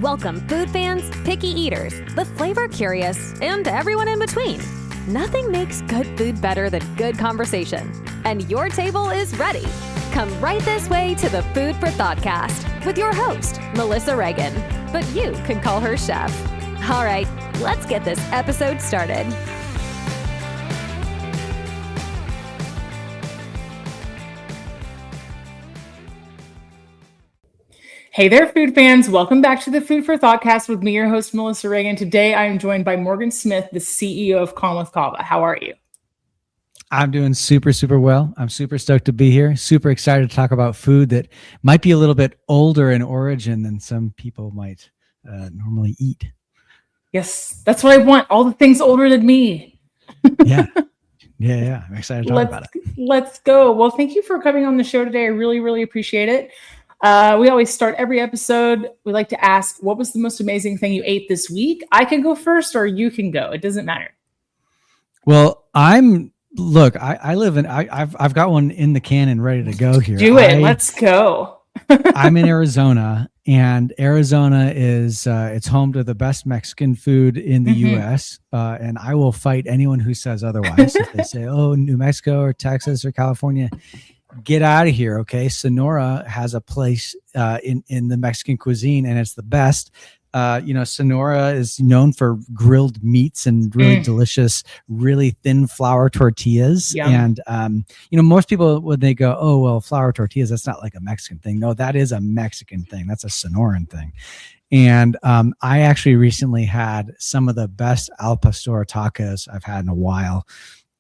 Welcome, food fans, picky eaters, the flavor curious, and everyone in between. Nothing makes good food better than good conversation. And your table is ready. Come right this way to the Food for Thoughtcast with your host, Melissa Reagan. But you can call her Chef. All right, let's get this episode started. Hey there, food fans. Welcome back to the Food for Thoughtcast with me, your host, Melissa Reagan. Today, I am joined by Morgan Smith, the CEO of Kalm with Kava. How are you? I'm doing super well. I'm super stoked to be here. Super excited to talk about food that might be a little bit older in origin than some people might normally eat. Yes, that's what I want. All the things older than me. Yeah. I'm excited to talk about it. Let's go. Well, thank you for coming on the show today. I really appreciate it. We always start every episode. We like to ask, what was the most amazing thing you ate this week? I can go first or you can go. It doesn't matter. Well, I've got one in the can and ready to go here. Let's go. I'm in Arizona, and Arizona is it's home to the best Mexican food in the U.S. And I will fight anyone who says otherwise. If they say, "Oh, New Mexico or Texas or California," get out of here. Okay. Sonora has a place in the Mexican cuisine, and it's the best. Sonora is known for grilled meats and really delicious, really thin flour tortillas. Yum. And, most people, when they go, "Oh, well, flour tortillas, that's not like a Mexican thing." No, that is a Mexican thing. That's a Sonoran thing. And I actually recently had some of the best al pastor tacos I've had in a while.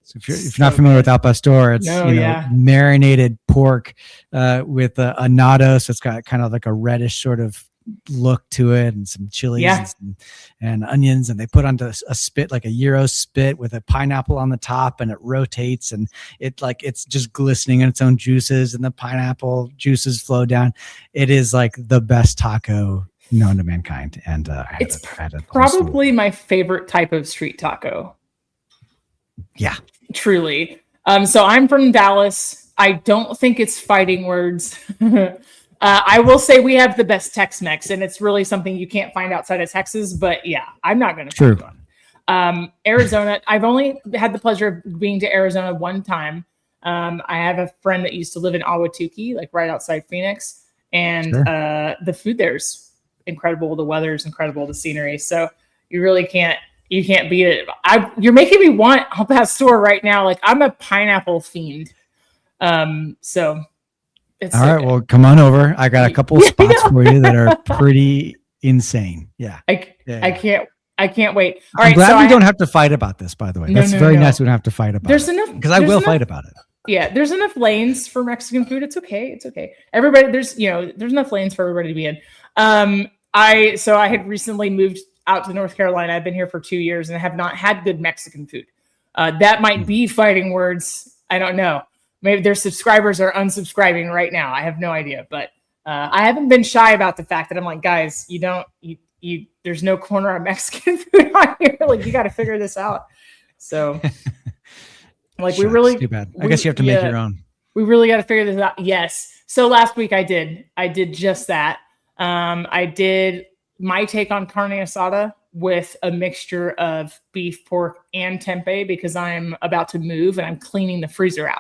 So if you're not familiar with al pastor, it's marinated pork with a annatto, so it's got kind of like a reddish sort of look to it, and some chilies and onions, and they put onto a spit, like a gyro spit, with a pineapple on the top, and it rotates, and it's just glistening in its own juices, and the pineapple juices flow down. It is like the best taco known to mankind, and it's probably my favorite type of street taco. Yeah. Truly. So I'm from Dallas. I don't think it's fighting words. I will say we have the best Tex-Mex, and it's really something you can't find outside of Texas. But yeah, I'm not going to fight one. Arizona, I've only had the pleasure of being to Arizona one time. I have a friend that used to live in Ahwatukee, like right outside Phoenix. And the food there's incredible. The weather's incredible. The scenery. So you really can't beat it. You're making me want al pastor right now. Like, I'm a pineapple fiend. So it's all right. Good. Well, come on over. I got a couple of spots for you that are pretty insane. Yeah. I can't wait. All I'm glad we don't have to fight about this, by the way. That's very nice. We don't have to fight about it. Because I will fight about it. Yeah. There's enough lanes for Mexican food. It's okay. Everybody, there's enough lanes for everybody to be in. I had recently moved out to North Carolina. I've been here for 2 years and have not had good Mexican food. That might be fighting words. I don't know. Maybe their subscribers are unsubscribing right now. I have no idea, but I haven't been shy about the fact that I'm like, guys, there's no corner of Mexican food on here. Like, you got to figure this out. So like, too bad. I guess you have to make your own. We really got to figure this out. Yes. So last week I did just that. I did my take on carne asada with a mixture of beef, pork, and tempeh, because I'm about to move and I'm cleaning the freezer out.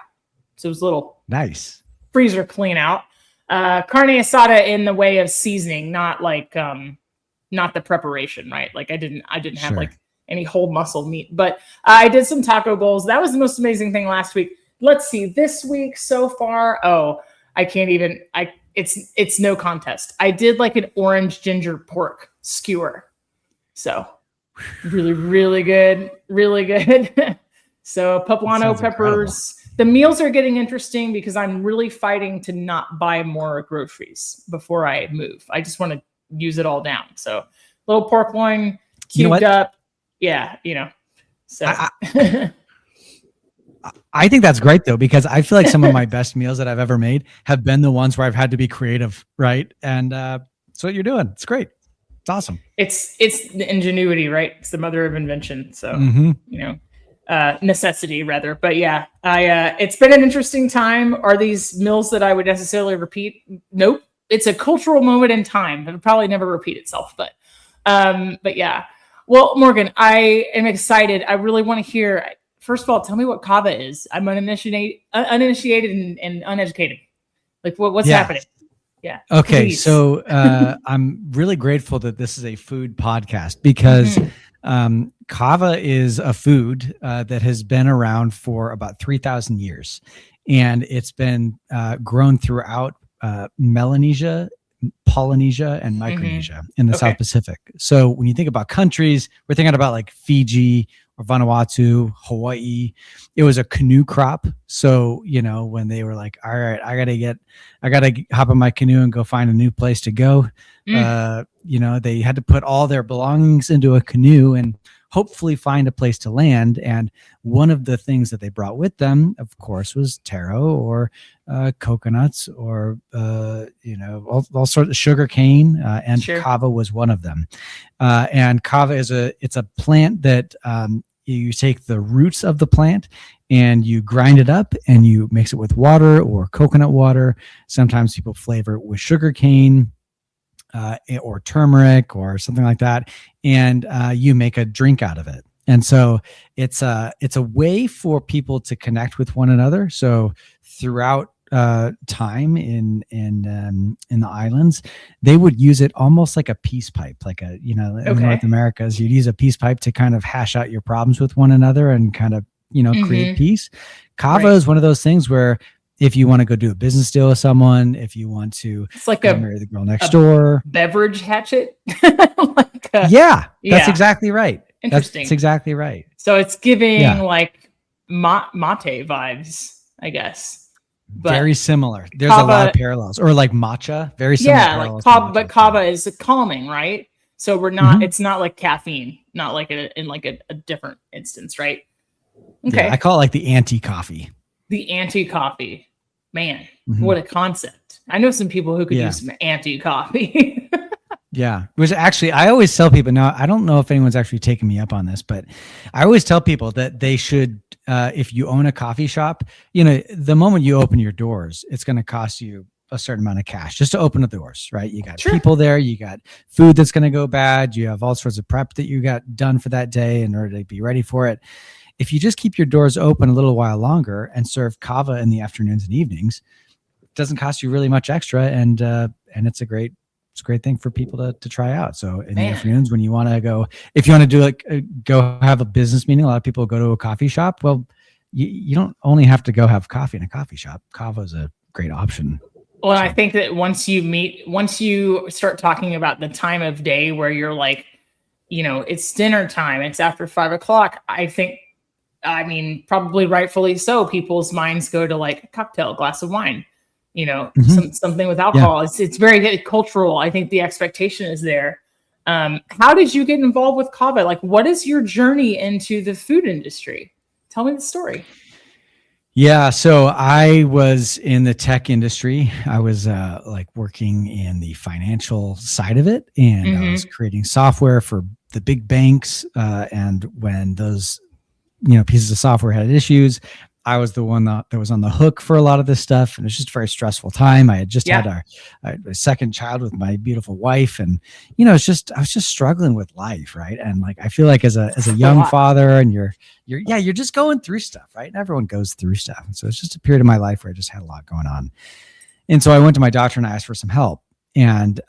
So it was a little nice freezer clean out. Carne asada in the way of seasoning, not the preparation, right? Like I didn't have like any whole muscle meat, but I did some taco bowls. That was the most amazing thing last week. Let's see, this week so far. Oh, I can't even, it's no contest. I did like an orange ginger pork skewer. So really good. So poblano peppers. Incredible. The meals are getting interesting because I'm really fighting to not buy more groceries before I move. I just want to use it all down. So little pork loin cubed up. Yeah. So I think that's great though, because I feel like some of my best meals that I've ever made have been the ones where I've had to be creative. Right. And that's what you're doing. It's great. It's awesome. It's the ingenuity, right? It's the mother of invention. So, necessity rather. But yeah, it's been an interesting time. Are these meals that I would necessarily repeat? Nope. it's a cultural moment in time. It'll probably never repeat itself, but yeah. Well, Morgan, I am excited. I really want to hear. First of all, tell me what kava is. I'm uninitiated and uneducated. Like what's happening? Yeah. Okay. Please. So I'm really grateful that this is a food podcast because kava is a food that has been around for about 3,000 years. And it's been grown throughout Melanesia, Polynesia, and Micronesia in the South Pacific. So when you think about countries, we're thinking about like Fiji or Vanuatu, Hawaii. It was a canoe crop. So, when they were like, all right, I gotta hop on my canoe and go find a new place to go. They had to put all their belongings into a canoe and hopefully find a place to land. And one of the things that they brought with them, of course, was taro or coconuts or, all sorts of sugar cane. And kava was one of them. And kava it's a plant that you take the roots of the plant and you grind it up and you mix it with water or coconut water. Sometimes people flavor it with sugar cane. Or turmeric or something like that, and you make a drink out of it. And so it's a way for people to connect with one another. So throughout time in the islands, they would use it almost like a peace pipe, like in North Americas, you'd use a peace pipe to kind of hash out your problems with one another and kind of create peace. Kava is one of those things where if you want to go do a business deal with someone, if you want to it's like marry the girl next door, beverage hatchet. That's exactly right. Interesting. That's exactly right. So it's giving like mate vibes, I guess. But very similar. There's kava, a lot of parallels, or like matcha. Very similar. Yeah, like kava, but kava is calming, right? So we're not. It's not like caffeine. Not like in like a different instance, right? Okay. Yeah, I call it like the anti-coffee. The anti-coffee. Man, what a concept. I know some people who could use some anti-coffee. Yeah, which actually I always tell people, now I don't know if anyone's actually taken me up on this, but I always tell people that they should, if you own a coffee shop, the moment you open your doors, it's going to cost you a certain amount of cash just to open the doors, right? You got people there, you got food that's going to go bad, you have all sorts of prep that you got done for that day in order to be ready for it. If you just keep your doors open a little while longer and serve kava in the afternoons and evenings, it doesn't cost you really much extra, and it's a great thing for people to try out. So in the afternoons, when you want to go, if you want to do go have a business meeting, a lot of people go to a coffee shop. Well, you don't only have to go have coffee in a coffee shop. Kava is a great option. Well, I think that once you start talking about the time of day where you're like, it's dinner time, it's after 5 o'clock. I mean, probably rightfully so, people's minds go to like a cocktail, glass of wine, something with alcohol. Yeah. It's very cultural. I think the expectation is there. How did you get involved with kava? Like, what is your journey into the food industry? Tell me the story. Yeah. So I was in the tech industry. I was working in the financial side of it, and I was creating software for the big banks. And when those pieces of software had issues, I was the one that was on the hook for a lot of this stuff. And it was just a very stressful time. I had just had a second child with my beautiful wife. And, I was just struggling with life. Right. And like, I feel like as a young father, and you're just going through stuff, right? And everyone goes through stuff. And so it's just a period of my life where I just had a lot going on. And so I went to my doctor and I asked for some help, and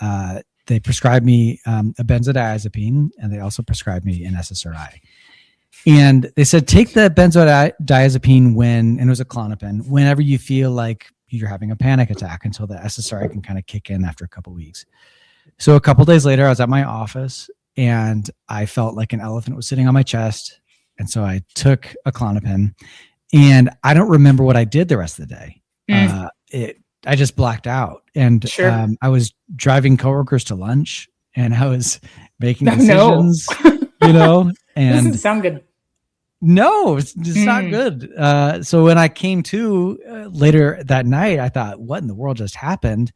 they prescribed me a benzodiazepine, and they also prescribed me an SSRI. And they said, take the benzodiazepine and it was a Klonopin, whenever you feel like you're having a panic attack, until the SSRI can kind of kick in after a couple of weeks. So a couple of days later, I was at my office and I felt like an elephant was sitting on my chest. And so I took a Klonopin, and I don't remember what I did the rest of the day. I just blacked out. And I was driving coworkers to lunch, and I was making decisions, and doesn't sound good. No, it's just not good. So when I came to later that night, I thought, what in the world just happened?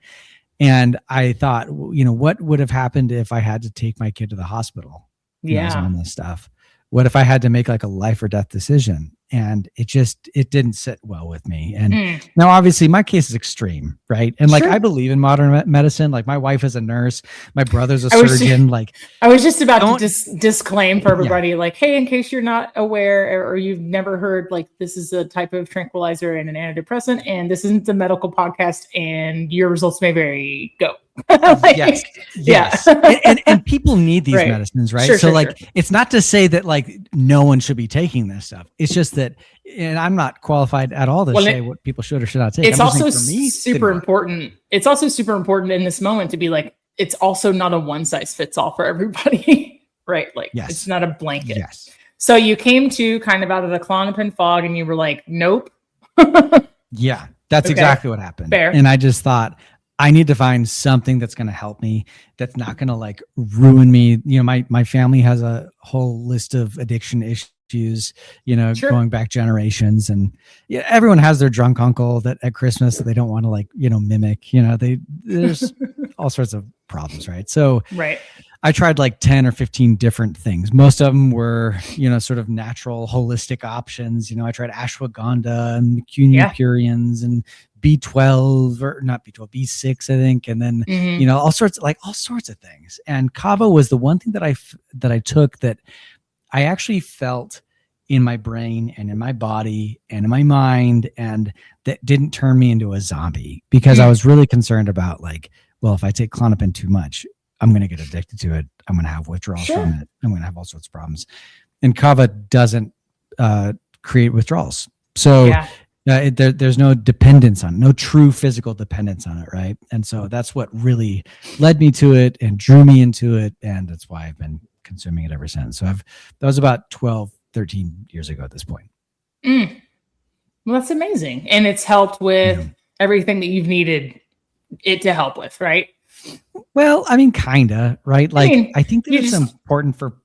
And I thought, what would have happened if I had to take my kid to the hospital? I was on this stuff. What if I had to make like a life or death decision? and it didn't sit well with me. And now obviously my case is extreme, right? And like, I believe in modern medicine. Like my wife is a nurse, my brother's a surgeon. I was just about to disclaim for everybody, like, hey, in case you're not aware or you've never heard, like, this is a type of tranquilizer and an antidepressant, and this isn't a medical podcast, and your results may vary. Go. Yes. And people need these medicines, right? It's not to say that like no one should be taking this stuff. It's just that, and I'm not qualified at all to say what people should or should not take. It's also super important. It's also super important in this moment to be like, it's also not a one size fits all for everybody, right? Like, it's not a blanket. Yes. So you came to kind of out of the Klonopin fog, and you were like, nope. Yeah, that's exactly what happened. Fair. And I just thought, I need to find something that's going to help me, that's not going to like ruin me. You know, my family has a whole list of addiction issues, you know, going back generations, and everyone has their drunk uncle that at Christmas that they don't want to like, you know, mimic, you know, there's all sorts of problems. Right. So I tried like 10 or 15 different things. Most of them were, you know, sort of natural, holistic options. You know, I tried ashwagandha and Cunha purians and B12 or not B12, B6, I think. And then, you know, all sorts of things. And Kava was the one thing that I took that I actually felt in my brain and in my body and in my mind, and that didn't turn me into a zombie, because I was really concerned about like, well, if I take Klonopin too much, I'm going to get addicted to it. I'm going to have withdrawals from it. I'm going to have all sorts of problems. And Kava doesn't create withdrawals. So there's no dependence on it, no true physical dependence on it, right? And so that's what really led me to it and drew me into it, and that's why I've been consuming it ever since. So that was about 12, 13 years ago at this point. Well, that's amazing. And it's helped with everything that you've needed it to help with, right? Well, I mean, kinda, right? Like, I think that it's important for...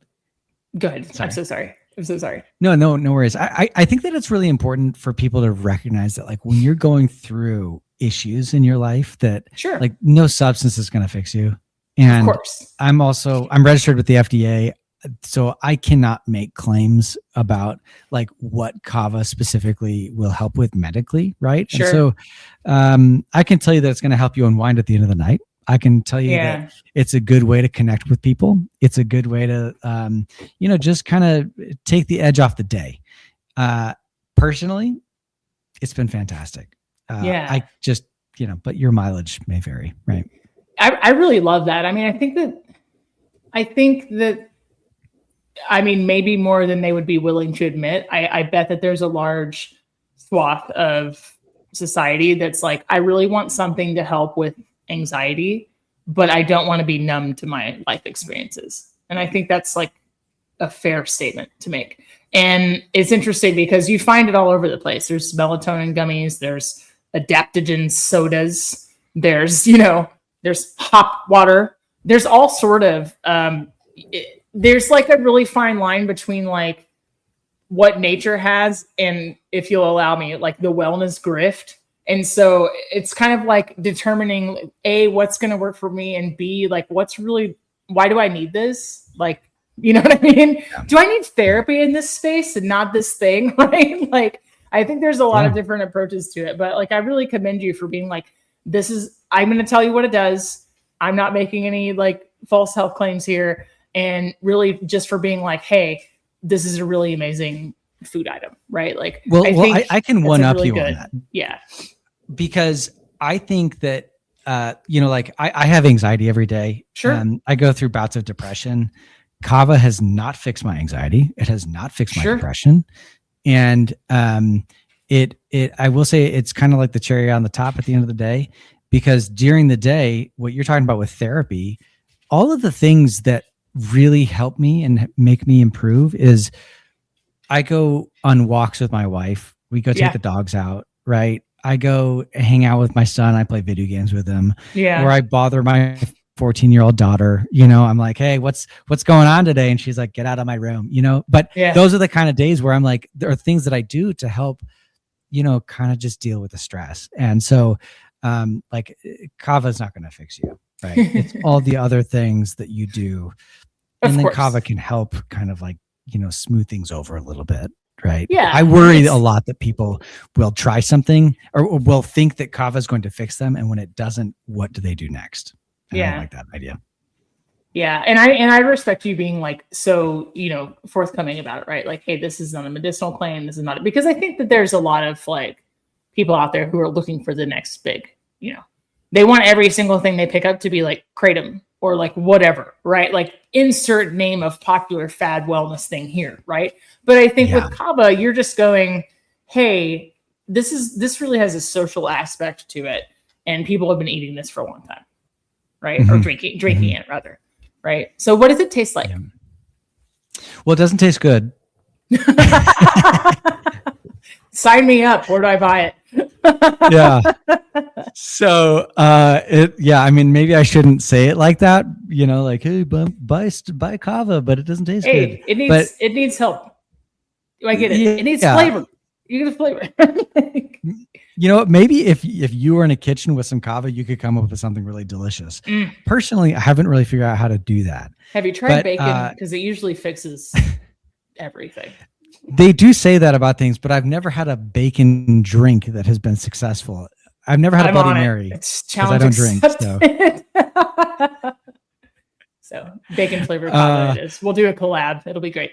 Go ahead. Sorry. I'm so sorry. No worries. I think that it's really important for people to recognize that, like, when you're going through issues in your life, that like no substance is going to fix you. And of course, I'm registered with the FDA, so I cannot make claims about like what Kava specifically will help with medically, right? And so I can tell you that it's going to help you unwind at the end of the night. I can tell you that it's a good way to connect with people. It's a good way to, you know, just kind of take the edge off the day. Personally, it's been fantastic. I just, you know, but your mileage may vary, right? I really love that. I mean, I think that, I mean, maybe more than they would be willing to admit. I bet that there's a large swath of society that's like, I really want something to help with anxiety, but I don't want to be numb to my life experiences. And I think that's like a fair statement to make. And it's interesting because you find it all over the place. There's melatonin gummies, there's adaptogen sodas, there's, you know, there's hop water, there's all sort of, there's like a really fine line between like what nature has and, if you'll allow me, like the wellness grift. And so it's kind of like determining A, what's going to work for me, and B, like why do I need this? Like, you know what I mean? Yeah. Do I need therapy in this space and not this thing? Right? Like, I think there's a lot of different approaches to it, but like, I really commend you for being like, I'm going to tell you what it does. I'm not making any like false health claims here. And really just for being like, hey, this is a really amazing food item, right? Like, I can one up you on that. Yeah. Because I think that, you know, like I have anxiety every day. Sure. I go through bouts of depression. Kava has not fixed my anxiety. It has not fixed my depression. And I will say it's kind of like the cherry on the top at the end of the day, because during the day, what you're talking about with therapy, all of the things that really help me and make me improve is I go on walks with my wife. We go take the dogs out, right? I go hang out with my son. I play video games with him. Yeah. Or I bother my 14-year-old daughter. You know, I'm like, hey, what's going on today? And she's like, get out of my room, you know? But those are the kind of days where I'm like, there are things that I do to help, you know, kind of just deal with the stress. And so like Kava is not going to fix you, right? It's all the other things that you do. And then Kava can help kind of like, you know, smooth things over a little bit. right? Yeah, I worry a lot that people will try something or will think that Kava is going to fix them, and when it doesn't, what do they do next? And I don't like that idea. Yeah, and I respect you being like so, forthcoming about it, right? Like, hey, this is not a medicinal claim. This is not, because I think that there's a lot of like people out there who are looking for the next big, they want every single thing they pick up to be like kratom or like whatever, right? Like insert name of popular fad wellness thing here, right? But I think with Kava, you're just going, hey, this really has a social aspect to it, and people have been eating this for a long time, right? Or drinking it rather. Right. So what does it taste like? Yeah. Well, it doesn't taste good. Sign me up. Where do I buy it? Yeah. So, I mean, maybe I shouldn't say it like that, like, hey, buy Kava, but it doesn't taste good. It needs help. I get it. It needs flavor. You get a flavor. You know what? Maybe if you were in a kitchen with some Kava, you could come up with something really delicious. Personally, I haven't really figured out how to do that. Have you tried bacon? Because it usually fixes everything. They do say that about things, but I've never had a bacon drink that has been successful. I've never had a Bloody Mary because I don't drink. So bacon flavored Kava it is. We'll do a collab. It'll be great.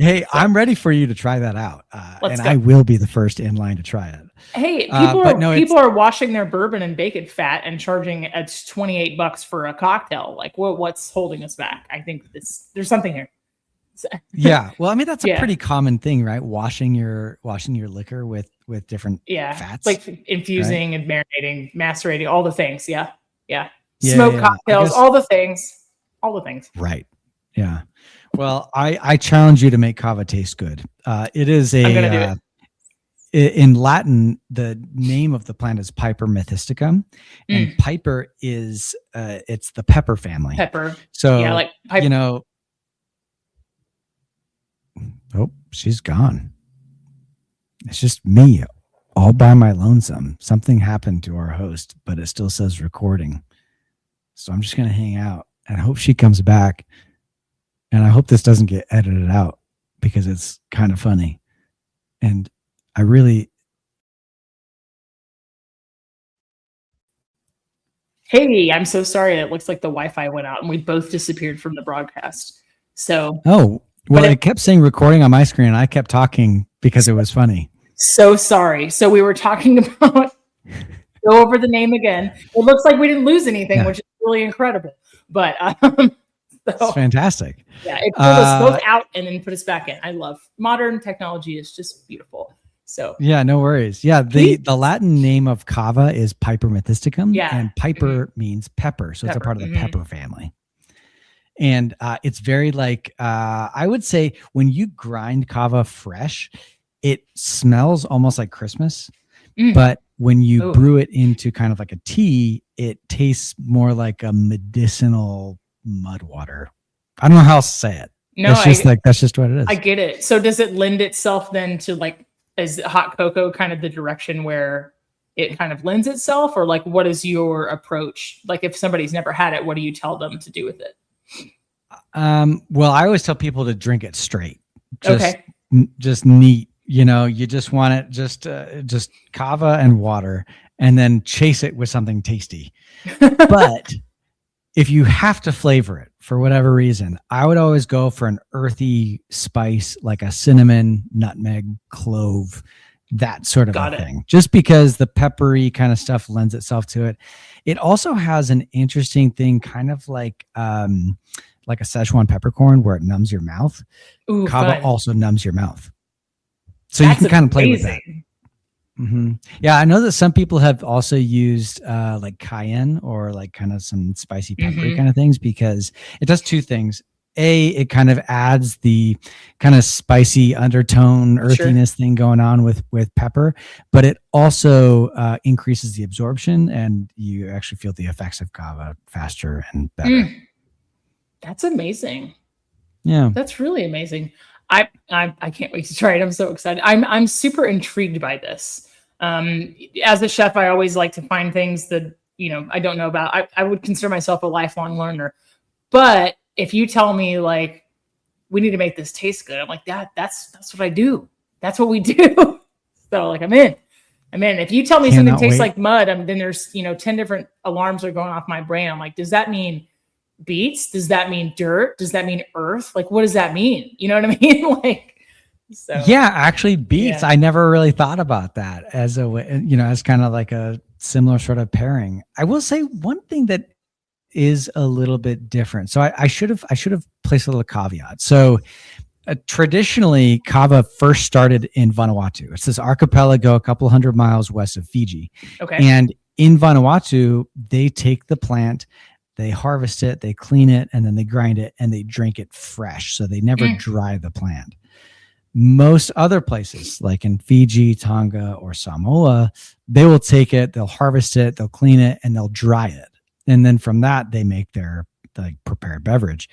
Hey, I'm ready for you to try that out, and I will be the first in line to try it. Hey, people are washing their bourbon and bacon fat and charging $28 for a cocktail. Like, what's holding us back? I think there's something here. Yeah, well, I mean that's a pretty common thing, right? Washing your liquor with different fats, like infusing and marinating, macerating, all the things. Yeah. Smoke cocktails, all the things. Right. Yeah. Well, I challenge you to make Kava taste good. It is I'm gonna do it. In Latin, the name of the plant is Piper methysticum, and Piper is it's the pepper family. Pepper. So like Piper. Oh, she's gone. It's just me all by my lonesome. Something happened to our host, but it still says recording. So I'm just gonna hang out and hope she comes back. And I hope this doesn't get edited out because it's kind of funny. And I really... Hey, I'm so sorry. It looks like the Wi-Fi went out and we both disappeared from the broadcast. So... Oh, well, it kept saying recording on my screen and I kept talking because it was funny. So sorry. So we were talking about... Go over the name again. It looks like we didn't lose anything, which is really incredible. But... It's fantastic. Yeah, it pulled us both out and then put us back in. I love modern technology; is just beautiful. So yeah, no worries. Yeah, the Latin name of Kava is Piper methysticum, and Piper means pepper, so it's a part of the pepper family. And it's very like I would say when you grind Kava fresh, it smells almost like Christmas, but when you brew it into kind of like a tea, it tastes more like a medicinal mud water. I don't know how else to say it. No, that's just what it is. I get it. So does it lend itself then to like, is hot cocoa kind of the direction where it kind of lends itself, or like what is your approach? Like if somebody's never had it, what do you tell them to do with it? Well, I always tell people to drink it straight. Just neat. You just want it just Kava and water, and then chase it with something tasty. But if you have to flavor it for whatever reason, I would always go for an earthy spice like a cinnamon, nutmeg, clove, that sort of a thing. Just because the peppery kind of stuff lends itself to it. It also has an interesting thing, kind of like a Szechuan peppercorn where it numbs your mouth. Ooh, Kava also numbs your mouth. So you can kind of play with that. Yeah, I know that some people have also used like cayenne or like kind of some spicy peppery kind of things, because it does two things. It kind of adds the kind of spicy undertone earthiness thing going on with pepper, but it also increases the absorption and you actually feel the effects of Kava faster and better. That's amazing. Yeah, that's really amazing. I can't wait to try it. I'm so excited. I'm super intrigued by this. As a chef, I always like to find things that, I don't know about. I would consider myself a lifelong learner, but if you tell me like we need to make this taste good. I'm like, that's what I do. That's what we do. So like, I'm in. If you tell me something tastes like mud, then there's, 10 different alarms are going off my brain. I'm like, does that mean beets? Does that mean dirt? Does that mean earth? Like, what does that mean? You know what I mean? Like, so. Yeah, actually beets. I never really thought about that as a way, as kind of like a similar sort of pairing. I will say one thing that is a little bit different. So I should have placed a little caveat. So traditionally, kava first started in Vanuatu. It's this archipelago a couple hundred miles west of Fiji. Okay. And in Vanuatu, they take the plant, they harvest it, they clean it, and then they grind it and they drink it fresh. So they never dry the plant. Most other places, like in Fiji, Tonga, or Samoa, they will take it, they'll harvest it, they'll clean it, and they'll dry it. And then from that, they make their prepared beverage.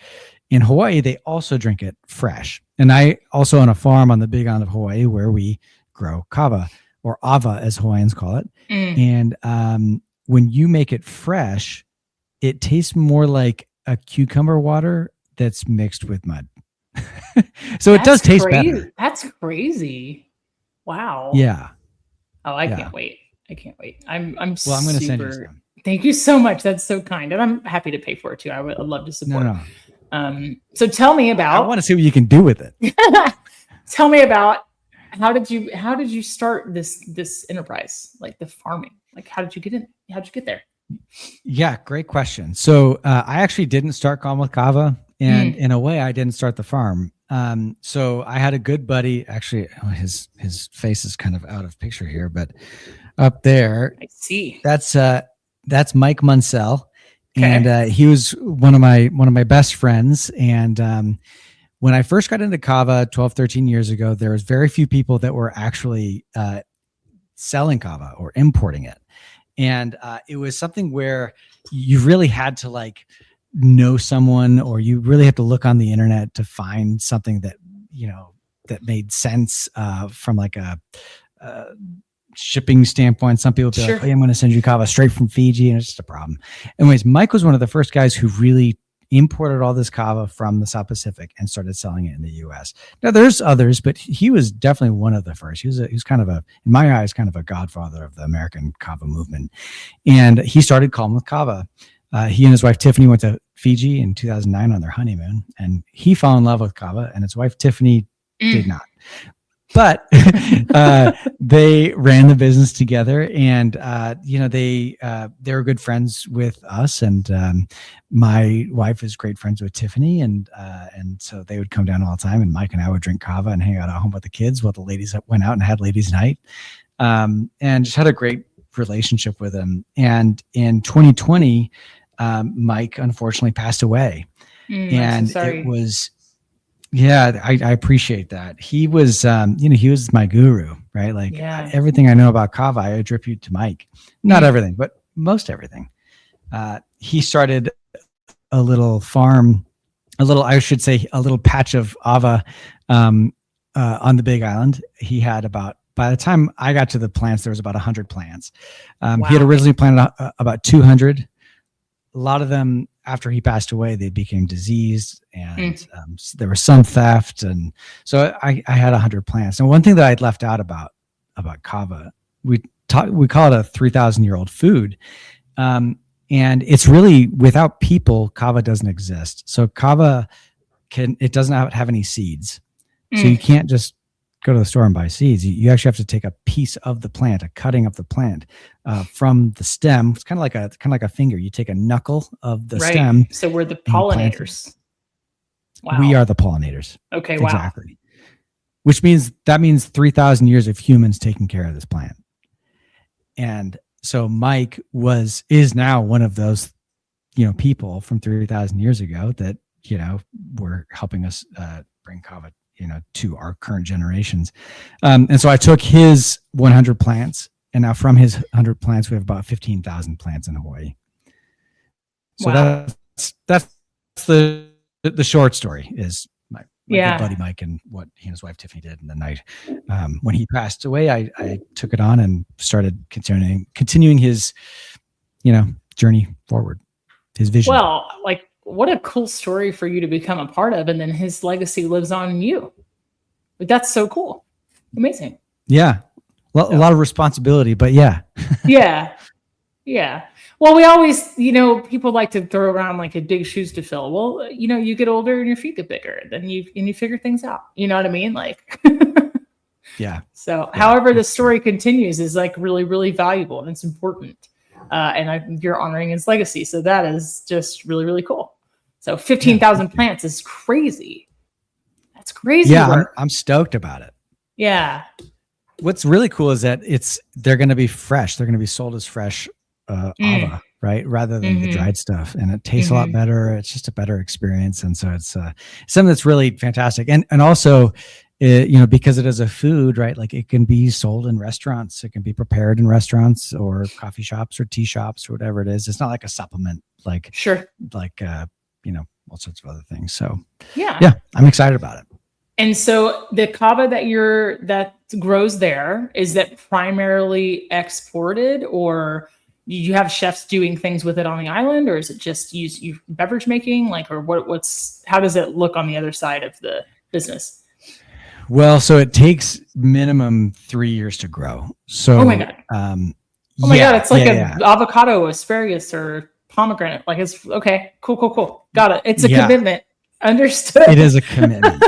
In Hawaii, they also drink it fresh. And I also own a farm on the Big Island of Hawaii where we grow kava, or ava as Hawaiians call it. And when you make it fresh, it tastes more like a cucumber water that's mixed with mud. So it does taste better. That's crazy. Wow. Yeah. Oh, I can't wait. I'm going to send you some. Thank you so much. That's so kind. And I'm happy to pay for it too. I'd love to support. No. So tell me about, I want to see what you can do with it. Tell me about how did you start this enterprise, like the farming? Like, how did you get in? How did you get there? Yeah, great question. So I actually didn't start Kalm with Kava, and in a way I didn't start the farm. So I had a good buddy, actually his face is kind of out of picture here, but up there, I see. That's Mike Munsell. Okay. And he was one of my best friends. And when I first got into Kava 12, 13 years ago, there was very few people that were actually selling Kava or importing it. And it was something where you really had to like know someone, or you really have to look on the internet to find something that, that made sense from like a shipping standpoint. Some people be like, hey, I'm going to send you kava straight from Fiji, and it's just a problem. Anyways, Mike was one of the first guys who really imported all this kava from the South Pacific and started selling it in the US. Now there's others, but he was definitely one of the first. He was kind of in my eyes, kind of a godfather of the American kava movement. And he started Kalm with Kava. He and his wife Tiffany went to Fiji in 2009 on their honeymoon, and he fell in love with kava, and his wife Tiffany did not. But they ran the business together, and they were good friends with us, and my wife is great friends with Tiffany, and so they would come down all the time, and Mike and I would drink kava and hang out at home with the kids while the ladies went out and had ladies' night, and just had a great relationship with them. And in 2020, Mike unfortunately passed away, and so it was. Yeah, I appreciate that. He was, he was my guru, right? Like everything I know about kava, I attribute to Mike. Not everything, but most everything. He started a little farm, a little patch of ava on the Big Island. He had by the time I got to the plants, there was about 100 plants. He had originally planted about 200. A lot of them, after he passed away, they became diseased, and there was some theft, and so I had 100 plants. And one thing that I'd left out about kava, we call it a 3,000-year-old food, and it's really, without people, kava doesn't exist. So kava doesn't have any seeds, so you can't just go to the store and buy seeds. You actually have to take a piece of the plant, a cutting of the plant from the stem. It's kind of like a finger. You take a knuckle of the stem. So we're the pollinators. Wow. We are the pollinators. Okay. Wow. Exactly. Which means 3,000 years of humans taking care of this plant. And so Mike is now one of those, people from 3,000 years ago that, were helping us bring kava to our current generations. And so I took his 100 plants, and now from his 100 plants, we have about 15,000 plants in Hawaii. So that's the short story is my good buddy Mike and what he and his wife Tiffany did in the night. When he passed away, I took it on and started continuing his, journey forward, his vision. Well, like what a cool story for you to become a part of. And then his legacy lives on in you. Like, that's so cool. Amazing. Yeah. Well, a lot of responsibility, but yeah. Yeah. Yeah. Well, we always, people like to throw around like a big shoes to fill. Well, you get older and your feet get bigger, then you figure things out. You know what I mean? Like, Yeah. So however the story continues is like really, really valuable and it's important. You're honoring his legacy. So that is just really, really cool. So 15,000 plants is crazy. That's crazy. Yeah. I'm stoked about it. Yeah. What's really cool is that they're going to be fresh. They're going to be sold as fresh Ava, right? Rather than the dried stuff. And it tastes a lot better. It's just a better experience. And so it's something that's really fantastic. And also, because it is a food, right? Like it can be sold in restaurants. It can be prepared in restaurants or coffee shops or tea shops or whatever it is. It's not like a supplement, like, all sorts of other things. So yeah, I'm excited about it. And so the kava that grows there, is that primarily exported, or you have chefs doing things with it on the island, or is it just you beverage making, like, or how does it look on the other side of the business? Well, so it takes minimum 3 years to grow. So, oh my God. It's like avocado, asparagus, or pomegranate. Like, it's okay. Cool. Got it. It's a commitment. Understood. It is a commitment.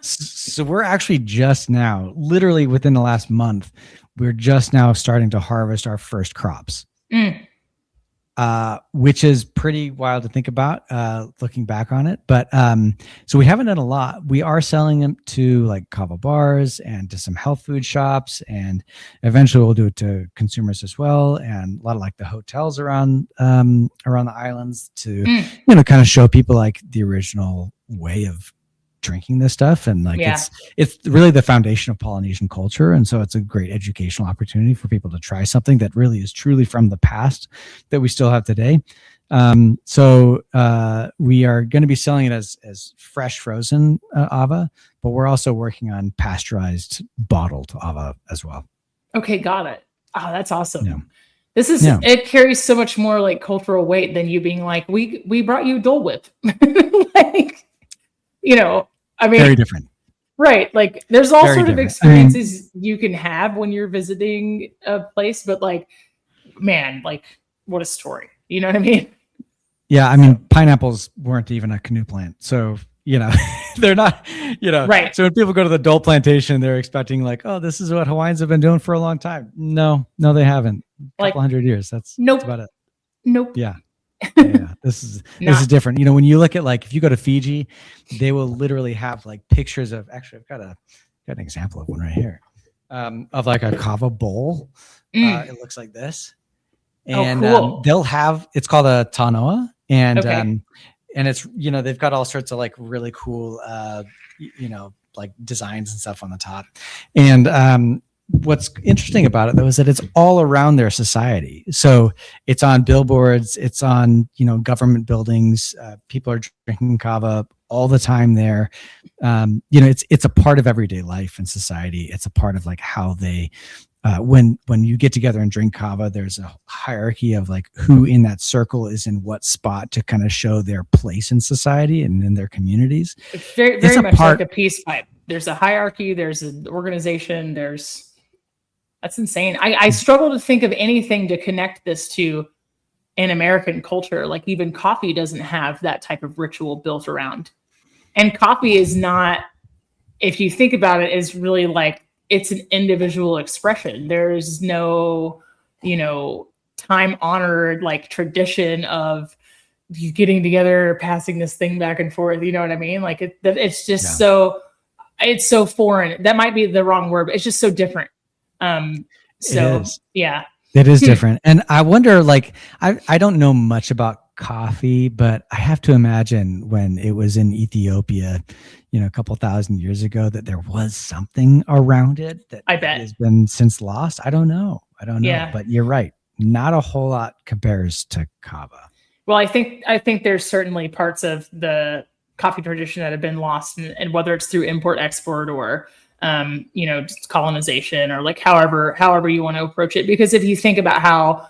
So we're actually just now, literally within the last month, we're just now starting to harvest our first crops, which is pretty wild to think about, looking back on it. But so we haven't done a lot. We are selling them to like kava bars and to some health food shops, and eventually we'll do it to consumers as well, and a lot of like the hotels around the islands to kind of show people like the original way of drinking this stuff. And like it's really the foundation of Polynesian culture, and so it's a great educational opportunity for people to try something that really is truly from the past that we still have today. So we are going to be selling it as fresh frozen Ava, but we're also working on pasteurized bottled Ava as well. Okay, got it. Oh, that's awesome. Yeah. This is it carries so much more like cultural weight than you being like, we brought you Dole Whip. Like, I mean, very different. Right. Like there's all sorts of experiences you can have when you're visiting a place, but like, man, like what a story. You know what I mean? Yeah. I mean, pineapples weren't even a canoe plant. So, they're not, right. So when people go to the Dole plantation, they're expecting like, oh, this is what Hawaiians have been doing for a long time. No, they haven't. A couple hundred years. That's about it. Nope. Yeah. This is different. When you look at like, if you go to Fiji, they will literally have like pictures of, actually I've got an example of one right here, of like a kava bowl. It looks like this, and cool. They'll have, it's called a tanoa, and it's, they've got all sorts of like really cool, like designs and stuff on the top. And, what's interesting about it though is that it's all around their society. So it's on billboards, it's on government buildings. People are drinking kava all the time there. It's a part of everyday life and society. It's a part of like how they when you get together and drink kava, there's a hierarchy of like who in that circle is in what spot to kind of show their place in society and in their communities. It's very, very much like a peace pipe. There's a hierarchy, there's an organization, that's insane. I struggle to think of anything to connect this to in American culture. Like even coffee doesn't have that type of ritual built around. And coffee is not, if you think about it, is really like, it's an individual expression. There's no, time honored like tradition of you getting together, passing this thing back and forth. You know what I mean? Like it's just it's so foreign. That might be the wrong word, but it's just so different. It is different. And I wonder, like, I don't know much about coffee, but I have to imagine when it was in Ethiopia, a couple thousand years ago, that there was something around it that I bet has been since lost. I don't know, Yeah. But you're right. Not a whole lot compares to kava. Well, I think there's certainly parts of the coffee tradition that have been lost, and whether it's through import, export, or just colonization, or like however you want to approach it. Because if you think about how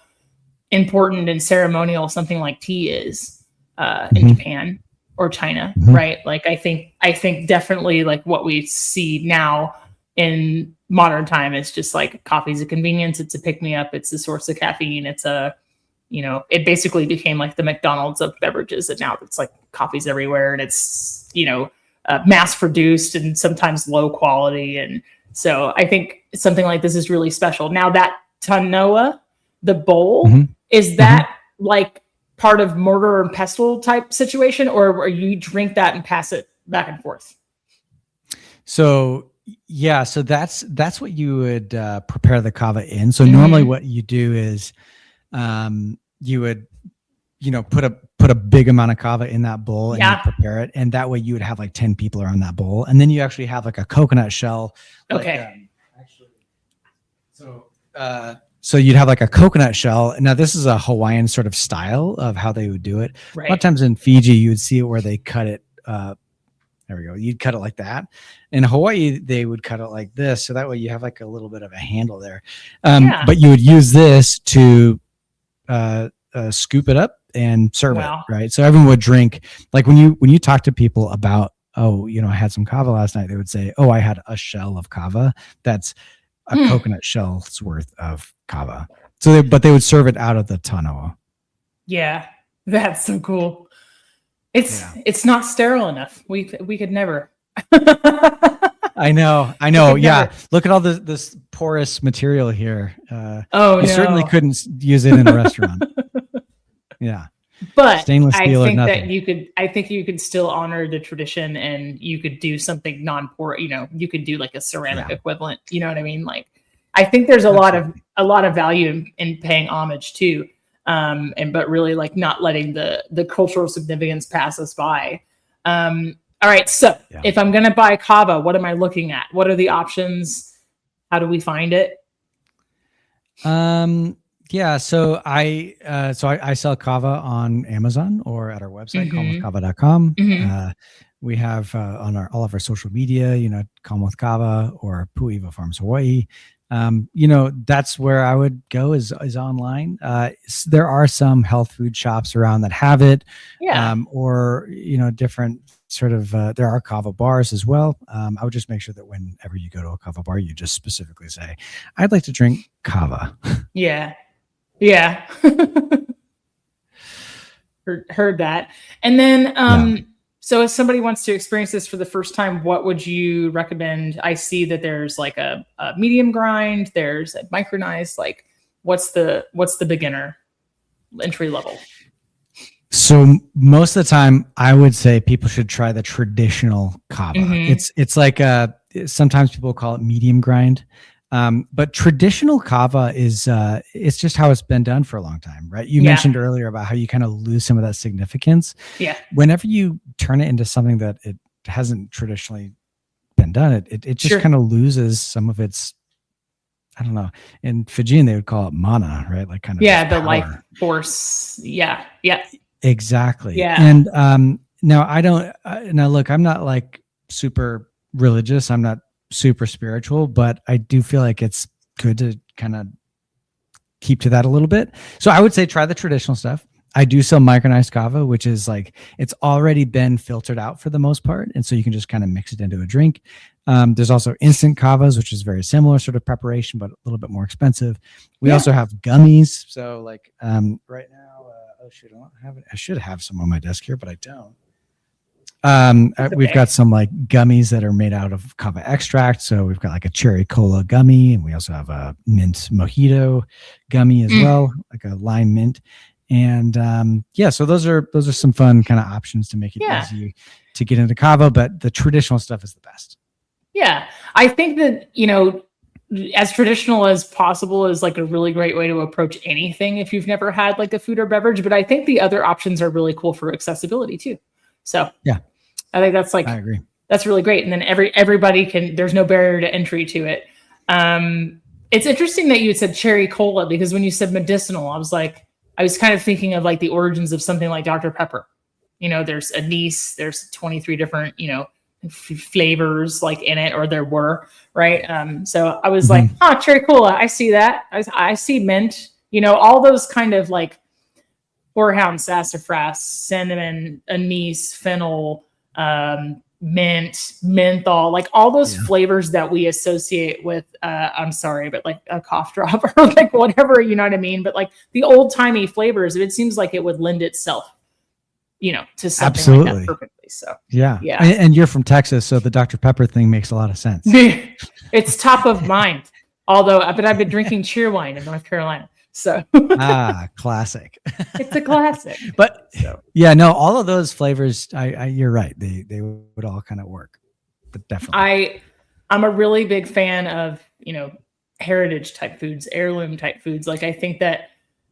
important and ceremonial something like tea is, in Japan or China, right? Like I think definitely like what we see now in modern time is just like coffee's a convenience. It's a pick me up. It's a source of caffeine. It's a, it basically became like the McDonald's of beverages, and now it's like coffee's everywhere, and it's, mass produced and sometimes low quality. And so I think something like this is really special. Now that Tanoa, the bowl, is that like part of mortar and pestle type situation, or you drink that and pass it back and forth? So yeah, so that's what you would prepare the kava in. So normally what you do is you would put a big amount of kava in that bowl and you prepare it, and that way you would have like 10 people around that bowl, and then you actually have like a coconut shell. Okay. So you'd have like a coconut shell. Now this is a Hawaiian sort of style of how they would do it. Right. A lot of times in Fiji, you would see it where they cut it. There we go. You'd cut it like that. In Hawaii, they would cut it like this. So that way you have like a little bit of a handle there. But you would use this to scoop it up and serve it. Right. So everyone would drink, like when you talk to people about, I had some kava last night, they would say, I had a shell of kava. That's a coconut shell's worth of kava. So but they would serve it out of the tanoa. Yeah. That's so cool. It's not sterile enough. We could never. I know. Yeah. Never. Look at all this porous material here. You certainly couldn't use it in a restaurant. Yeah. But stainless steel I think or that I think you could still honor the tradition, and you could do something non-porous, you could do like a ceramic equivalent. You know what I mean? Like, I think there's a lot of value in paying homage too. But really like not letting the cultural significance pass us by. All right. So if I'm going to buy kava, what am I looking at? What are the options? How do we find it? So I sell kava on Amazon or at our website, kalmwithkava.com. We have on all of our social media, Kalm with Kava or Pu'iwa Farms Hawaii. That's where I would go is online. There are some health food shops around that have it, or, different sort of, there are kava bars as well. I would just make sure that whenever you go to a kava bar, you just specifically say, I'd like to drink kava. Yeah. Heard that. And then, so if somebody wants to experience this for the first time, what would you recommend? I see that there's like a medium grind, there's a micronized, like what's the beginner entry level? So most of the time I would say people should try the traditional kava. It's like sometimes people call it medium grind. But traditional kava is it's just how it's been done for a long time, right? You mentioned earlier about how you kind of lose some of that significance. Yeah. Whenever you turn it into something that it hasn't traditionally been done, it just kind of loses some of its, I don't know. In Fijian, they would call it mana, right? Like kind of the power. life force. Yeah. Exactly. Yeah. And now I don't. Now look, I'm not like super religious. I'm not super spiritual, but I do feel like it's good to kind of keep to that a little bit. So I would say try the traditional stuff. I do sell micronized kava, which is like it's already been filtered out for the most part, and so you can just kind of mix it into a drink. There's also instant kavas, which is very similar sort of preparation, but a little bit more expensive. We also have gummies. So like right now, I don't have it. I should have some on my desk here, but I don't. We've got some like gummies that are made out of kava extract. So we've got like a cherry cola gummy, and we also have a mint mojito gummy as well, like a lime mint. And so those are some fun kind of options to make it easy to get into kava, but the traditional stuff is the best. Yeah. I think that, as traditional as possible is like a really great way to approach anything if you've never had like a food or beverage, but I think the other options are really cool for accessibility too. So yeah, I think that's like, I agree. That's really great. And then everybody there's no barrier to entry to it. It's interesting that you had said cherry cola, because when you said medicinal, I was kind of thinking of like the origins of something like Dr. Pepper. There's anise, there's 23 different, flavors like in it, or there were, right? So I was like, cherry cola, I see that. I see mint, all those kind of like horehound, sassafras, cinnamon, anise, fennel, mint, menthol, like all those flavors that we associate with, I'm sorry, but like a cough drop or like whatever, you know what I mean? But like the old timey flavors, it seems like it would lend itself, to something like that perfectly. So yeah. And you're from Texas, so the Dr. Pepper thing makes a lot of sense. It's top of mind. But I've been drinking cheerwine in North Carolina. So classic. It's a classic. But all of those flavors, you're right. They would all kind of work. But definitely. I'm a really big fan of, heritage type foods, heirloom type foods. Like I think that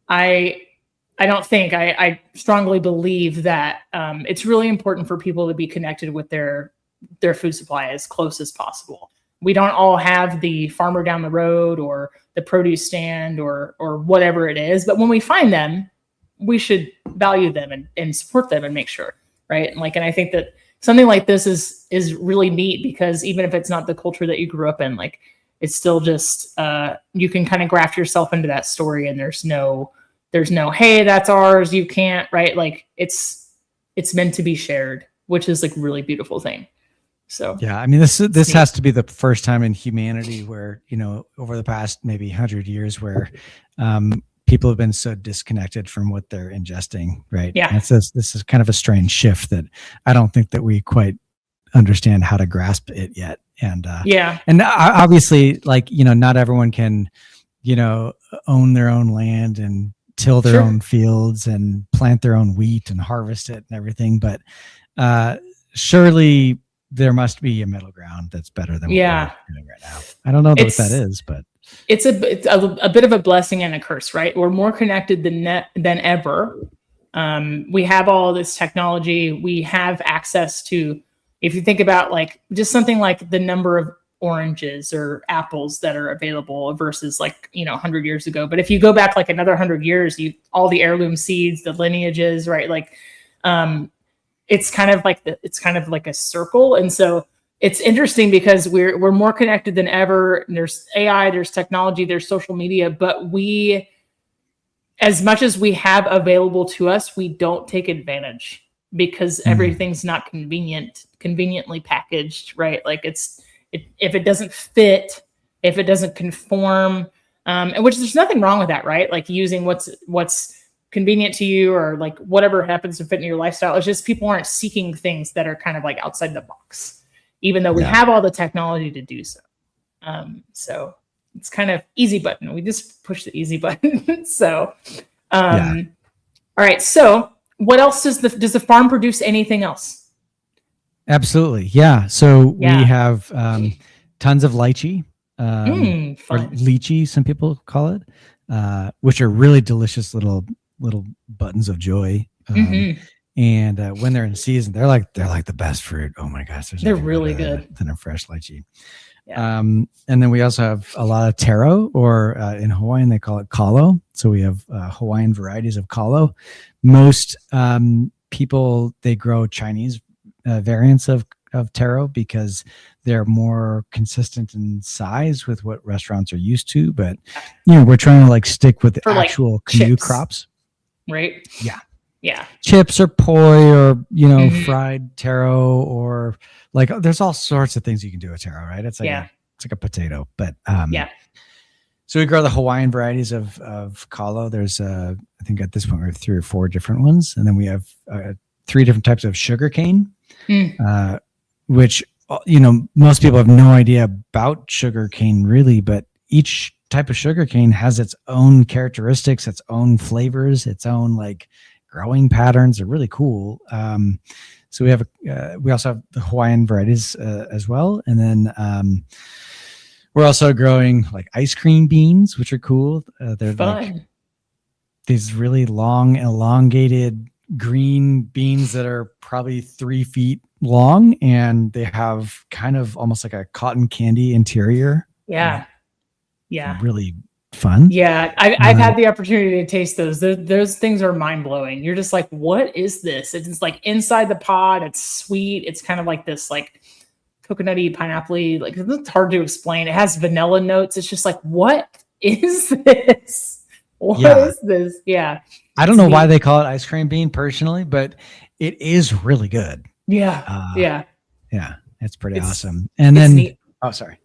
I strongly believe that it's really important for people to be connected with their food supply as close as possible. We don't all have the farmer down the road or the produce stand or whatever it is, but when we find them, we should value them and support them and make sure, right? And I think that something like this is really neat because even if it's not the culture that you grew up in, like it's still just you can kind of graft yourself into that story, and there's no hey, that's ours, you can't, right? Like it's meant to be shared, which is like a really beautiful thing. So yeah, I mean, this has to be the first time in humanity where, over the past maybe 100 years where people have been so disconnected from what they're ingesting, right? Yeah. This is kind of a strange shift that I don't think that we quite understand how to grasp it yet. And and obviously, like, not everyone can, own their own land and till their own fields and plant their own wheat and harvest it and everything. But surely there must be a middle ground that's better than what we're doing right now. I don't know what that is, but it's a bit of a blessing and a curse, right? We're more connected than ever. We have all this technology. We have access to, if you think about like just something like the number of oranges or apples that are available versus 100 years ago. But if you go back like another 100 years, all the heirloom seeds, the lineages, right? Like, it's kind of like a circle. And so it's interesting because we're more connected than ever. And there's AI, there's technology, there's social media, but we, as much as we have available to us, we don't take advantage because everything's not conveniently packaged, right? Like if it doesn't fit, if it doesn't conform, and which there's nothing wrong with that, right? Like using what's convenient to you or like whatever happens to fit in your lifestyle. It's just people aren't seeking things that are kind of like outside the box, even though we have all the technology to do so. So it's kind of easy button. We just push the easy button. So, all right. So what else does the farm produce? Anything else? Absolutely. Yeah. So we have tons of lychee, or lychee, some people call it, which are really delicious little buttons of joy. And when they're in season, they're like the best fruit. Oh my gosh, they're really good than a fresh lychee. And then we also have a lot of taro, or in Hawaiian they call it kalo. So we have Hawaiian varieties of kalo. Most people, they grow Chinese variants of taro because they're more consistent in size with what restaurants are used to. But we're trying to like stick with the actual canoe crops. Right. Yeah. Chips or poi or, fried taro, or like, there's all sorts of things you can do with taro, right? It's like, it's like a potato, but, so we grow the Hawaiian varieties of kalo. There's, I think at this point we have 3 or 4 different ones. And then we have 3 different types of sugarcane, which, most people have no idea about sugarcane really, but each type of sugarcane has its own characteristics, its own flavors, its own like growing patterns. Are really cool. So we also have the Hawaiian varieties as well, and then we're also growing like ice cream beans, which are cool. They're fun. Like these really long, elongated green beans that are probably 3 feet long, and they have kind of almost like a cotton candy interior. Yeah. Really fun. Yeah. I've had the opportunity to taste those. Those things are mind blowing. You're just like, what is this? It's like inside the pod. It's sweet. It's kind of like this, like coconutty, pineapple-y, like it's hard to explain. It has vanilla notes. It's just like, what is this? What is this? Yeah. I don't know why they call it ice cream bean personally, but it is really good. Yeah. Yeah. It's pretty awesome. And then, neat. oh, sorry.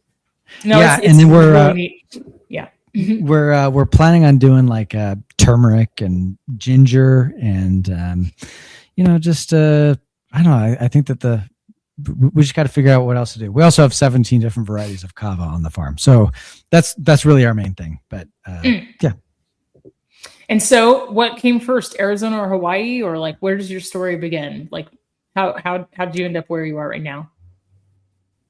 No, yeah. it's and then really neat. Yeah. We're planning on doing like turmeric and ginger and, just, I don't know. I think that we just got to figure out what else to do. We also have 17 different varieties of kava on the farm. So that's really our main thing, but yeah. And so what came first, Arizona or Hawaii, or like, where does your story begin? Like how did you end up where you are right now?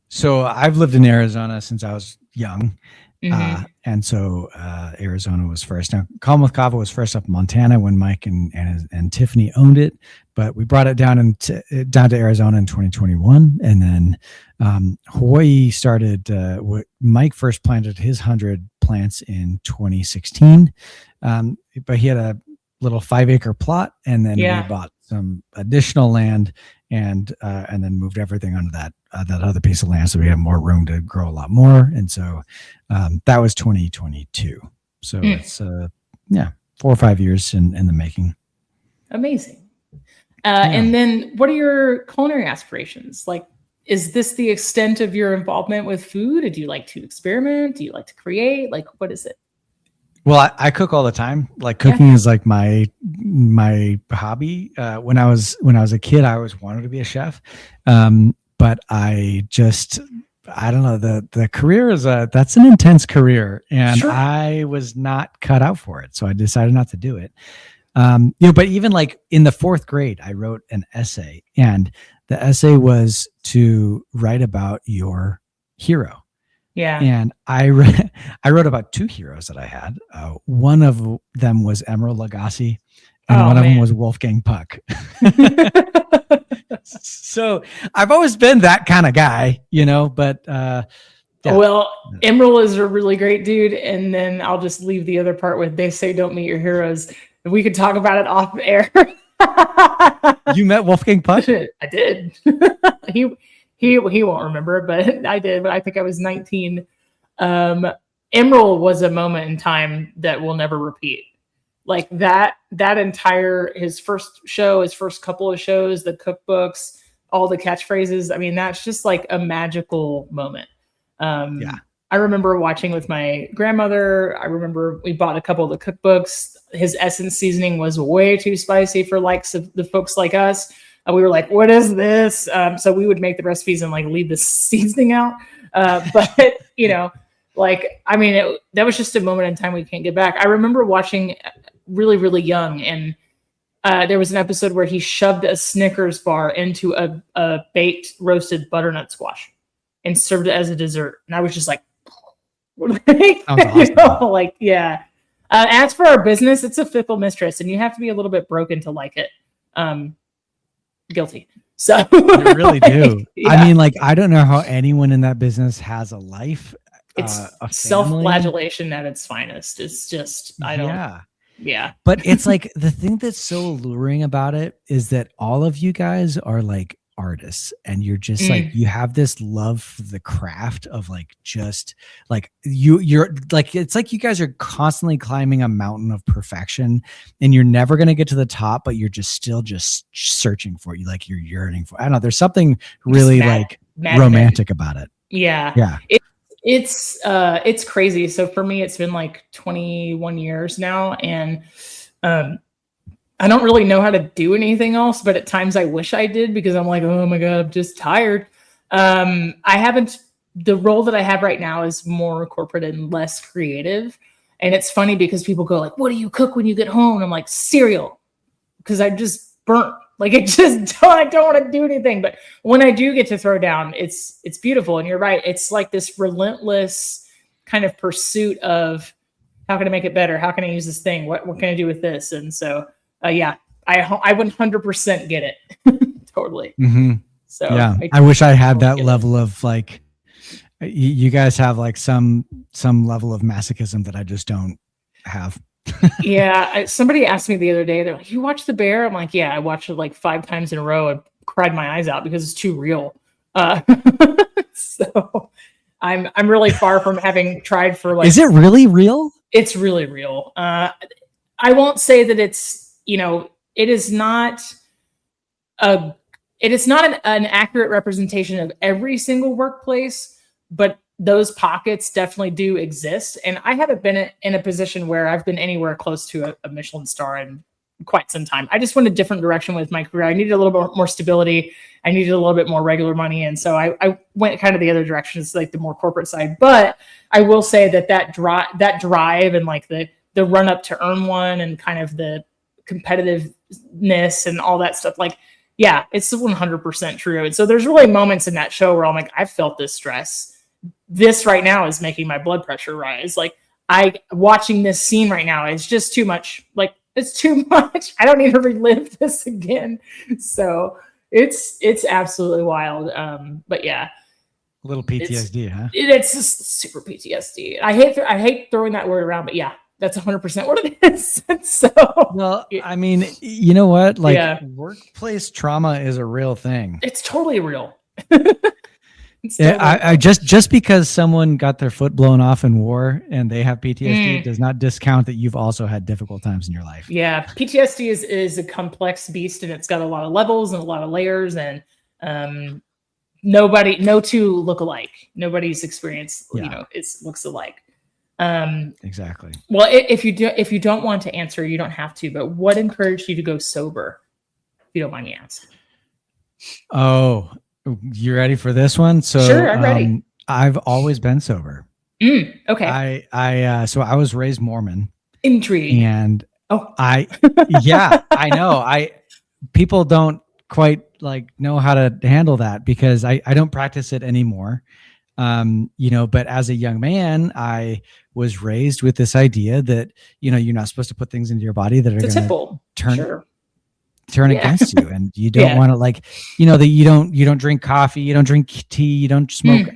So I've lived in Arizona since I was young. And so Arizona was first. Now, Kalm with Kava was first up in Montana when Mike and Tiffany owned it, but we brought it down to Arizona in 2021. And then Hawaii started, Mike first planted his 100 plants in 2016. But he had a little 5-acre plot, and then we bought some additional land and then moved everything onto that other piece of land, so we have more room to grow a lot more. And so that was 2022. So it's 4 or 5 years in the making. Amazing. And then what are your culinary aspirations? Like, is this the extent of your involvement with food? Do you like to experiment? Do you like to create? Like, what is it? Well, I cook all the time. Like cooking is like my hobby. When I was a kid, I always wanted to be a chef. But I don't know, the career that's an intense career, and I was not cut out for it. So I decided not to do it. But even like in the 4th grade, I wrote an essay, and the essay was to write about your hero. Yeah. And I wrote about 2 heroes that I had. One of them was Emeril Lagasse, and one of them was Wolfgang Puck. So I've always been that kind of guy, but well, Emeril is a really great dude. And then I'll just leave the other part with they say don't meet your heroes. We could talk about it off air. You met Wolfgang Puck? I did. He won't remember, but I did. But I think I was 19. Emeril was a moment in time that we'll never repeat. Like that entire, his first show, his first couple of shows, the cookbooks, all the catchphrases. I mean, that's just like a magical moment. I remember watching with my grandmother. I remember we bought a couple of the cookbooks. His essence seasoning was way too spicy for likes of the folks like us. We were like, what is this? So we would make the recipes and like leave the seasoning out. But that was just a moment in time we can't get back. I remember watching really, really young, and there was an episode where he shoved a Snickers bar into a baked roasted butternut squash and served it as a dessert. And I was just like, awesome. As for our business, it's a fickle mistress, and you have to be a little bit broken to like it. Guilty. So you really do. Yeah. I mean, like, I don't know how anyone in that business has a life. It's self-flagellation at its finest. It's just, Yeah. But it's like the thing that's so alluring about it is that all of you guys are like artists, and you're just like, you have this love for the craft of like, just like you're like, it's like you guys are constantly climbing a mountain of perfection, and you're never going to get to the top, but you're just still searching for it. You're yearning for, I don't know, there's something really romantic about it. Yeah. It's crazy. So for me, it's been like 21 years now, and I don't really know how to do anything else, but at times I wish I did, because I'm like, oh my God, I'm just tired. The role that I have right now is more corporate and less creative. And it's funny because people go like, what do you cook when you get home? And I'm like, cereal, because I just burnt. Like, I don't want to do anything. But when I do get to throw down, it's beautiful. And you're right. It's like this relentless kind of pursuit of how can I make it better? How can I use this thing? What can I do with this? And so, I 100% get it. Totally. Mm-hmm. So I wish I had that level of like, you guys have like some level of masochism that I just don't have. Somebody asked me the other day, they're like, you watch The Bear? I'm like, yeah, I watched it like 5 times in a row. I cried my eyes out because it's too real. So I'm really far from having tried for like. Is it really real? It's really real. I won't say that it's, it is not a, it is not an accurate representation of every single workplace, but those pockets definitely do exist. And I haven't been in a position where I've been anywhere close to a Michelin star in quite some time. I just went a different direction with my career. I needed a little bit more stability. I needed a little bit more regular money. And so I went kind of the other direction. It's like the more corporate side. But I will say that drive and like the run up to earn one and kind of the competitiveness and all that stuff, like, yeah, it's 100% true. And so there's really moments in that show where I'm like, I've felt this stress. This right now is making my blood pressure rise. Like watching this scene right now is just too much. Like, it's too much. I don't need to relive this again. So it's absolutely wild. But yeah, a little PTSD, huh? It's just super PTSD. I hate throwing that word around, but yeah, that's 100% what it is. So, well, I mean, you know what? Like, workplace trauma is a real thing. It's totally real. Yeah, I just because someone got their foot blown off in war and they have PTSD does not discount that you've also had difficult times in your life. Yeah, PTSD is a complex beast, and it's got a lot of levels and a lot of layers, and no two look alike. Nobody's experience, looks alike. Exactly. Well, if you don't want to answer, you don't have to. But what encouraged you to go sober? If you don't mind me asking. Oh. You ready for this one? So sure, I'm ready. I've always been sober. Okay. So I was raised Mormon. Intriguing. And I know. People don't quite like know how to handle that because I don't practice it anymore. But as a young man, I was raised with this idea that, you're not supposed to put things into your body that are going to turn against you, and you don't want to that you don't drink coffee, you don't drink tea, you don't smoke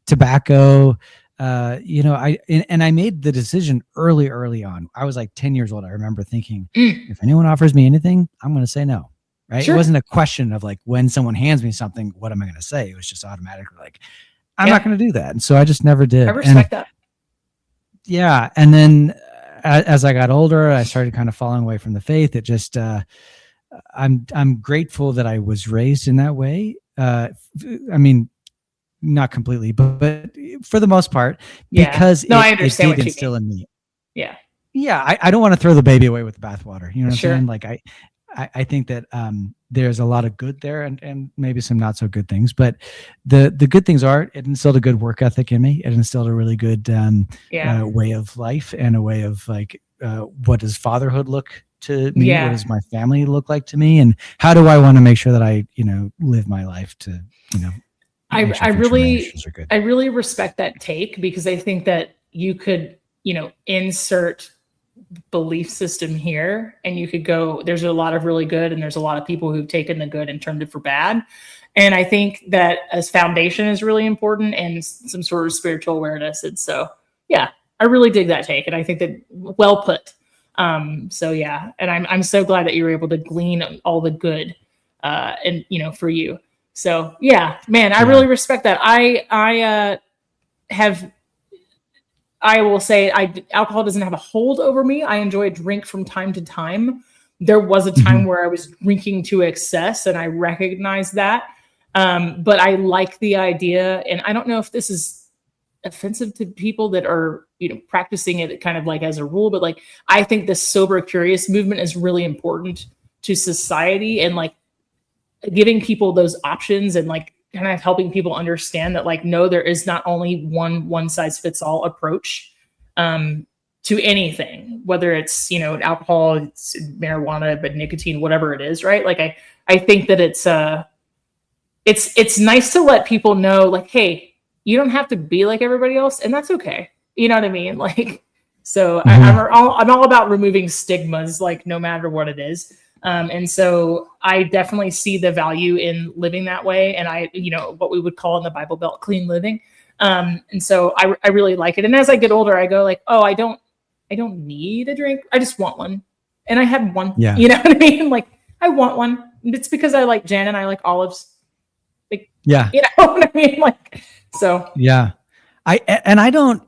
tobacco. I made the decision early on. I was like 10 years old. I remember thinking, if anyone offers me anything, I'm going to say no. Right. Sure. It wasn't a question of like, when someone hands me something, what am I going to say? It was just automatically like, I'm not going to do that. And so I just never did. I respect that. Yeah. And then as I got older, I started kind of falling away from the faith. It just, I'm grateful that I was raised in that way. I mean, not completely, but for the most part, because I understand it did instill in me. Yeah. Yeah. I don't want to throw the baby away with the bathwater. You know what I'm saying? Like I think that there's a lot of good there and maybe some not so good things, but the good things are it instilled a good work ethic in me. It instilled a really good way of life and a way of like what does fatherhood look to me? What does my family look like to me? And how do I want to make sure that I, live my life to, I really respect that take, because I think that you could, insert belief system here and you could go, there's a lot of really good and there's a lot of people who've taken the good and turned it for bad. And I think that as foundation is really important and some sort of spiritual awareness. And so, I really dig that take. And I think that well put. And I'm so glad that you were able to glean all the good, for you. So I really respect that. I will say alcohol doesn't have a hold over me. I enjoy a drink from time to time. There was a time where I was drinking to excess and I recognized that. But I like the idea, and I don't know if this is offensive to people that are, practicing it kind of like as a rule, but like, I think the sober curious movement is really important to society and like giving people those options and like kind of helping people understand that like, no, there is not only one size fits all approach to anything, whether it's, alcohol, it's marijuana, but nicotine, whatever it is. Right. Like, I think that it's nice to let people know like, hey, you don't have to be like everybody else, and that's okay. You know what I mean? Like, so I'm all about removing stigmas, like no matter what it is. And so I definitely see the value in living that way. And what we would call in the Bible Belt, clean living. And so I really like it. And as I get older, I go like, oh, I don't need a drink. I just want one. And I had one, you know what I mean? Like, I want one. It's because I like gin and I like olives. Like, you know what I mean? Like, so. Yeah. I don't,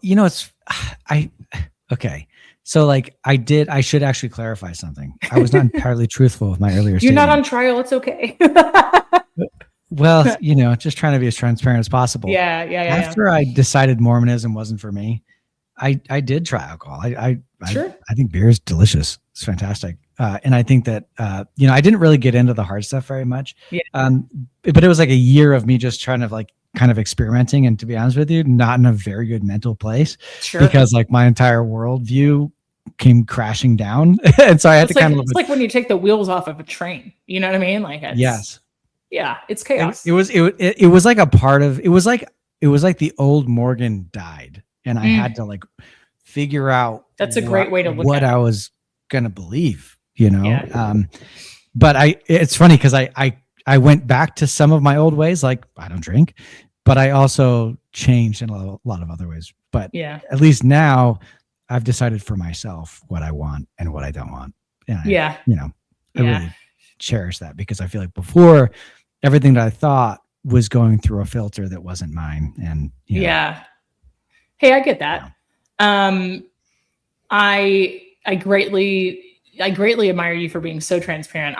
okay. So like I should actually clarify something. I was not entirely truthful with my earlier You're statement. not on trial. It's okay. Well, just trying to be as transparent as possible. Yeah. After I decided Mormonism wasn't for me, I did try alcohol. Sure. I think beer is delicious. It's fantastic. And I think that, I didn't really get into the hard stuff very much. Yeah. But it was like a year of me just trying to like kind of experimenting. And to be honest with you, not in a very good mental place, because like my entire worldview came crashing down. And so I had to kind of, it's like when you take the wheels off of a train, you know what I mean? Like, yes. Yeah, it's chaos. It was like a part of, it was like the old Morgan died. And I had to like figure out that's a great way to look what at I was going to believe, but it's funny because I went back to some of my old ways. Like I don't drink, but I also changed in a lot of other ways. But at least now I've decided for myself what I want and what I don't want. And I really cherish that, because I feel like before, everything that I thought was going through a filter that wasn't mine. And hey, I get that. I greatly admire you for being so transparent.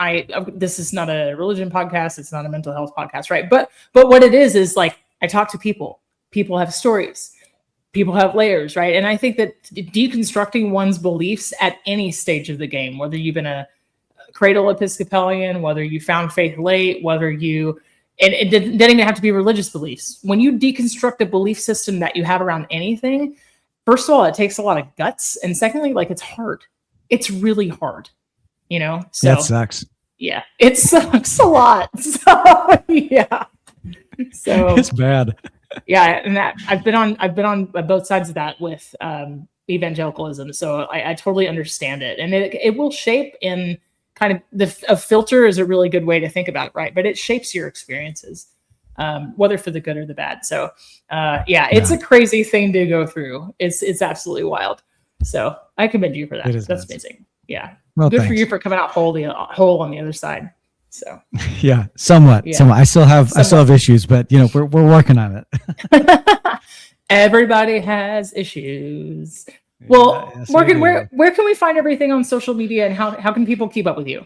This is not a religion podcast. It's not a mental health podcast, right? But what it is like, I talk to people. People have stories. People have layers, right? And I think that deconstructing one's beliefs at any stage of the game, whether you've been a cradle Episcopalian, whether you found faith late, whether you, and it didn't even have to be religious beliefs. When you deconstruct a belief system that you have around anything, first of all, it takes a lot of guts. And secondly, like, it's hard. It's really hard, So that sucks. Yeah, it sucks a lot. So yeah. So it's bad. Yeah. And that I've been on both sides of that with evangelicalism. So I totally understand it. And it will shape in kind of a filter is a really good way to think about it, right? But it shapes your experiences, whether for the good or the bad. So it's a crazy thing to go through. It's absolutely wild. So I commend you for that. That's amazing. Yeah. Well, good thanks. for you for coming out whole on the other side. So yeah, somewhat. I still have issues, but we're working on it. Everybody has issues. Well, yes, Morgan, where can we find everything on social media, and how can people keep up with you?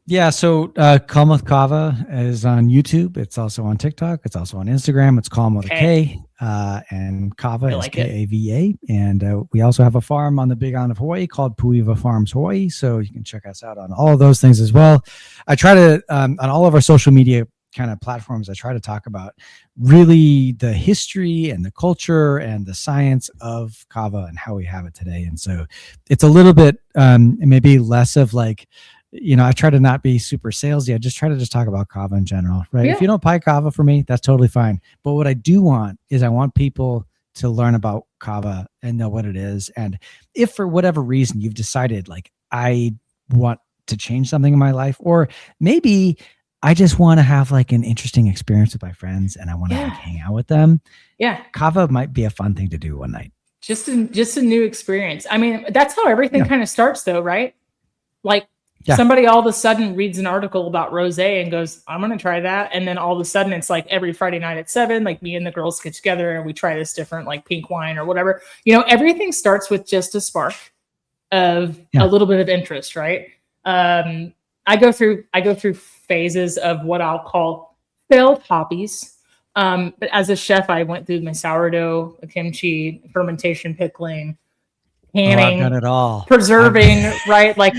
Yeah, so Kalm with Kava is on YouTube. It's also on TikTok. It's also on Instagram. It's Kalm with a K, and Kava is Kava. And we also have a farm on the Big Island of Hawaii called Puiva Farms Hawaii. So you can check us out on all of those things as well. I try to, on all of our social media kind of platforms, I try to talk about really the history and the culture and the science of Kava and how we have it today. And so it's a little bit maybe less of like, I try to not be super salesy. I just try to talk about Kava in general, right? Yeah. If you don't buy Kava for me, that's totally fine. But what I do want is I want people to learn about Kava and know what it is. And if for whatever reason you've decided like, I want to change something in my life, or maybe I just want to have like an interesting experience with my friends and I want to like hang out with them. Yeah. Kava might be a fun thing to do one night. Just a new experience. I mean, that's how everything kind of starts though, right? Like, somebody all of a sudden reads an article about rosé and goes, I'm going to try that. And then all of a sudden it's like every Friday night at 7, like me and the girls get together and we try this different like pink wine or whatever. Everything starts with just a spark of a little bit of interest, right? I go through phases of what I'll call failed hobbies. But as a chef, I went through my sourdough, kimchi, fermentation, pickling, canning, I've done it all. Preserving, right? Like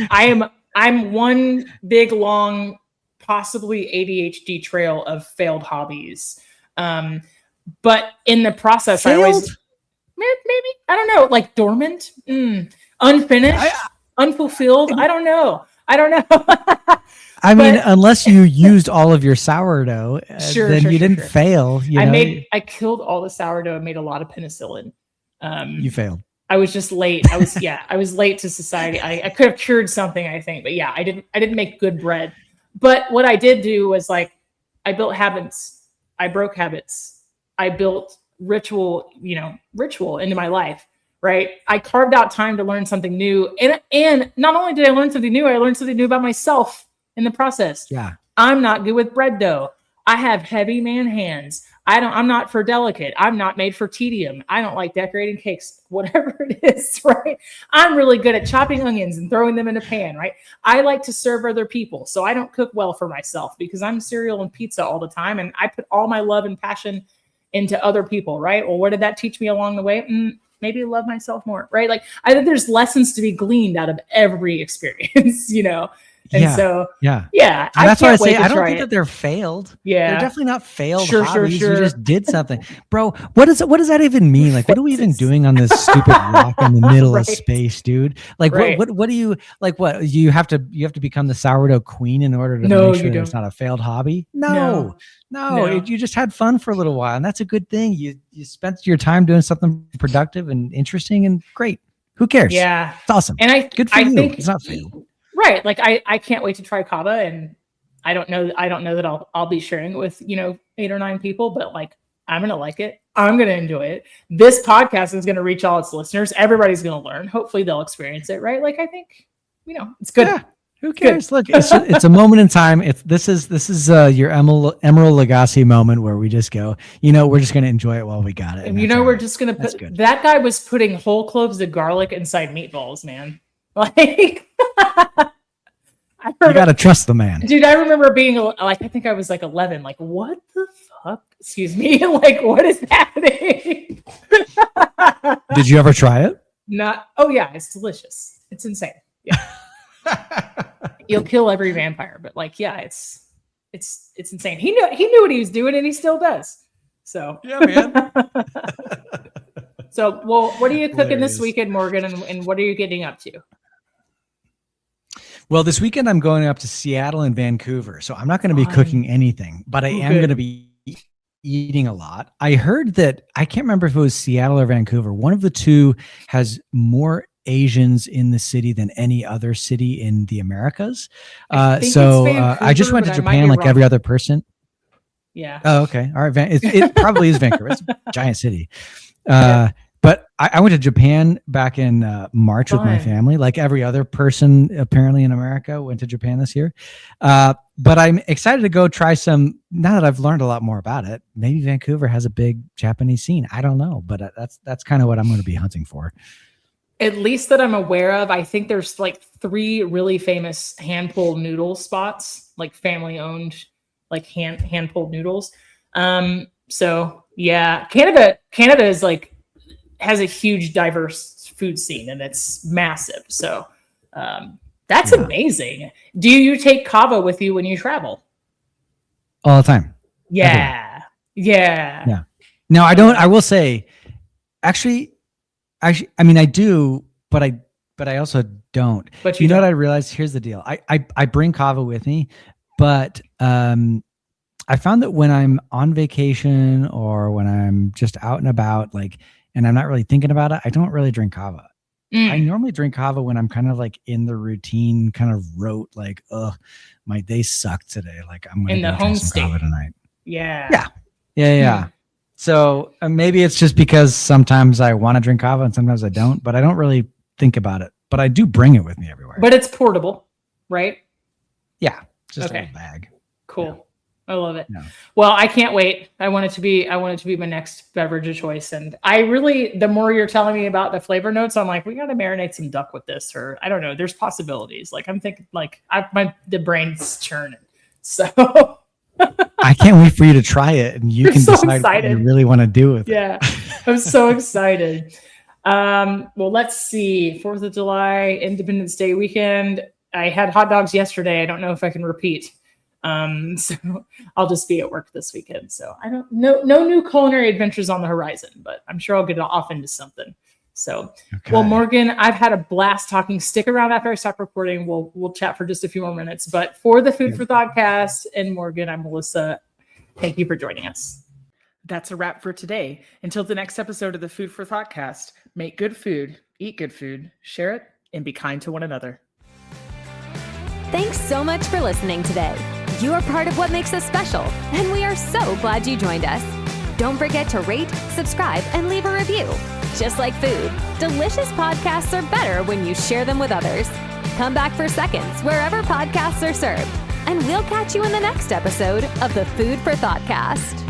I'm one big, long, possibly ADHD trail of failed hobbies. But in the process, I always, maybe, I don't know, like dormant, unfinished, unfulfilled. I don't know. I mean, unless you used all of your sourdough, then you didn't fail. I killed all the sourdough and made a lot of penicillin. You failed. I was just late. I was late to society. I could have cured something, I think, but I didn't make good bread. But what I did do was like, I built habits. I broke habits. I built ritual into my life, right? I carved out time to learn something new. And not only did I learn something new, I learned something new about myself in the process. Yeah. I'm not good with bread dough. I have heavy man hands. I'm not for delicate. I'm not made for tedium. I don't like decorating cakes, whatever it is, right? I'm really good at chopping onions and throwing them in a pan, right? I like to serve other people. So I don't cook well for myself because I'm cereal and pizza all the time. And I put all my love and passion into other people, right? Well, what did that teach me along the way? Maybe love myself more, right? Like I think there's lessons to be gleaned out of every experience, And And that's why I say I don't think that they're failed. Yeah. They're definitely not failed hobbies. You just did something. Bro, what does that even mean? Like, what are we even doing on this stupid rock in the middle of space, dude? Like what do you like what you have to become the sourdough queen in order to make sure that it's not a failed hobby? No. You just had fun for a little while, and that's a good thing. You spent your time doing something productive and interesting and great. Who cares? Yeah. It's awesome. And good for you. Think, it's not failed. Right. Like I can't wait to try Kava, and I don't know that I'll be sharing it with, 8 or 9 people, but like, I'm going to like it. I'm going to enjoy it. This podcast is going to reach all its listeners. Everybody's going to learn. Hopefully they'll experience it. Right. Like, I think, it's good. Yeah. Who cares? Good. Look, it's a moment in time. This is your Emerald Lagasse moment where we just go, we're just going to enjoy it while we got it. And we're just going to put, that guy was putting whole cloves of garlic inside meatballs, man. Like, you gotta trust the man, dude. I remember being like, I think I was like 11. Like, what the fuck? Excuse me. Like, what is happening? Did you ever try it? Not. Oh yeah, it's delicious. It's insane. Yeah, you'll kill every vampire, but like, yeah, it's insane. He knew what he was doing, and he still does. So yeah, man. So, well, what are you cooking this weekend, Morgan, and what are you getting up to? Well, this weekend I'm going up to Seattle and Vancouver, so I'm not going to be cooking anything, but I am going to be eating a lot. I heard that, I can't remember if it was Seattle or Vancouver, one of the two has more Asians in the city than any other city in the Americas. I just went to Japan like every other person. Yeah. Oh, okay. All right. It probably is Vancouver. It's a giant city. But I went to Japan back in March with my family, like every other person apparently in America went to Japan this year. But I'm excited to go try some, now that I've learned a lot more about it. Maybe Vancouver has a big Japanese scene. I don't know, but that's kind of what I'm going to be hunting for. At least that I'm aware of. I think there's like 3 really famous hand-pulled noodle spots, like family-owned, like hand-pulled noodles. So yeah, Canada is like, has a huge diverse food scene, and it's massive. So that's amazing. Do you take Kava with you when you travel? All the time. Yeah. Yeah. No, I don't. I will say, actually, I mean, I do, but I also don't. But you know what I realized? Here's the deal. I bring Kava with me, but I found that when I'm on vacation or when I'm just out and about, like, and I'm not really thinking about it, I don't really drink Kava. I normally drink Kava when I'm kind of like in the routine, kind of rote, like, my day sucked today. Like, I'm going to drink some Kava tonight. Yeah. So maybe it's just because sometimes I want to drink Kava and sometimes I don't, but I don't really think about it. But I do bring it with me everywhere. But it's portable, right? Yeah, just a little bag. Cool. Yeah. I love it. Yeah. Well, I can't wait. I want it to be my next beverage of choice. And the more you're telling me about the flavor notes, I'm like, we got to marinate some duck with this, or I don't know. There's possibilities. Like, I'm thinking, like, the brain's churning. So I can't wait for you to try it, and you can decide what you really want to do with it. Yeah, I'm so excited. Well, let's see. 4th of July, Independence Day weekend. I had hot dogs yesterday. I don't know if I can repeat. So I'll just be at work this weekend. So no new culinary adventures on the horizon, but I'm sure I'll get off into something. So, Well, Morgan, I've had a blast talking. Stick around after I stop recording. We'll chat for just a few more minutes, but for the Food for Thoughtcast and Morgan, I'm Melissa. Thank you for joining us. That's a wrap for today. Until the next episode of the Food for Thoughtcast, make good food, eat good food, share it, and be kind to one another. Thanks so much for listening today. You are part of what makes us special, and we are so glad you joined us. Don't forget to rate, subscribe, and leave a review. Just like food, delicious podcasts are better when you share them with others. Come back for seconds wherever podcasts are served. And we'll catch you in the next episode of the Food for Thoughtcast.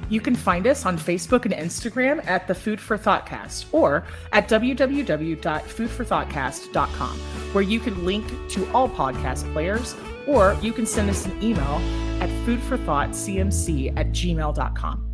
You can find us on Facebook and Instagram at the Food for Thoughtcast or at www.foodforthoughtcast.com, where you can link to all podcast players, or you can send us an email at foodforthoughtcmc@gmail.com.